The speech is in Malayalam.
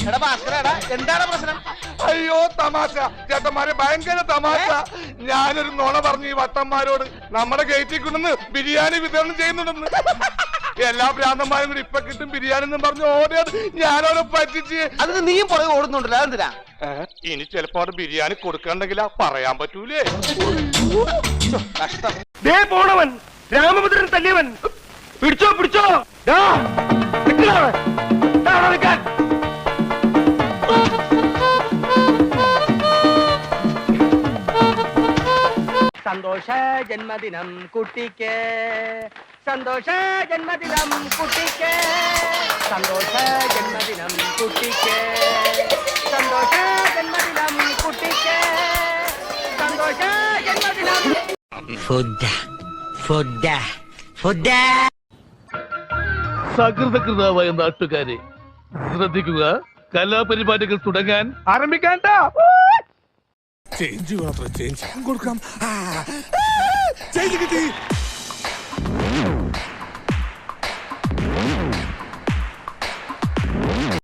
എടാ ഭാസ്കരടാ, എന്താണ് പ്രശ്നം? അയ്യോ തമാശ ചേട്ടന്മാരെ, ഭയങ്കര തമാശ. ഞാനൊരു നുണ പറഞ്ഞു ഈ വട്ടന്മാരോട്. നമ്മുടെ ഗേറ്റിൽ കൊണ്ടുവന്ന് ബിരിയാണി വിതരണം ചെയ്യുന്നുണ്ടെന്ന്. എല്ലാ ഭ്രാന്തന്മാരും കൂടി ഇപ്പൊ കിട്ടും ബിരിയാണി എന്ന് പറഞ്ഞു ഓടിയത് ഞാനവിടെ പറ്റിച്ച്. അതിന് നീയും പുറകെ ഓടുന്നുണ്ടല്ലോ, അതെന്തിനാ? ഇനി ചിലപ്പോ അവിടെ ബിരിയാണി കൊടുക്കണ്ടെങ്കിലാ പറയാൻ പറ്റൂലേ. കഷ്ടം. ദേ പോണവൻ രാമഭദ്രൻ തല്ലിയവൻ. പിടിച്ചോ പിടിച്ചോ. സന്തോഷ ജന്മദിനം കുട്ടിക്ക്, സന്തോഷ ജന്മദിനം കുട്ടിക്ക്, സന്തോഷ ജന്മദിനം കുട്ടിക്ക്, സന്തോഷ ജന്മദിനം കുട്ടിക്ക്, സന്തോഷ ജന്മദിനം. സകൃതകൃതാവായ നാട്ടുകാരെ ശ്രദ്ധിക്കുക, കലാപരിപാടികൾ തുടങ്ങാൻ ആരംഭിക്കാൻ. ചേഞ്ച് മാത്രം ചേഞ്ച് കൊടുക്കാം. ചേഞ്ച് കിട്ടി.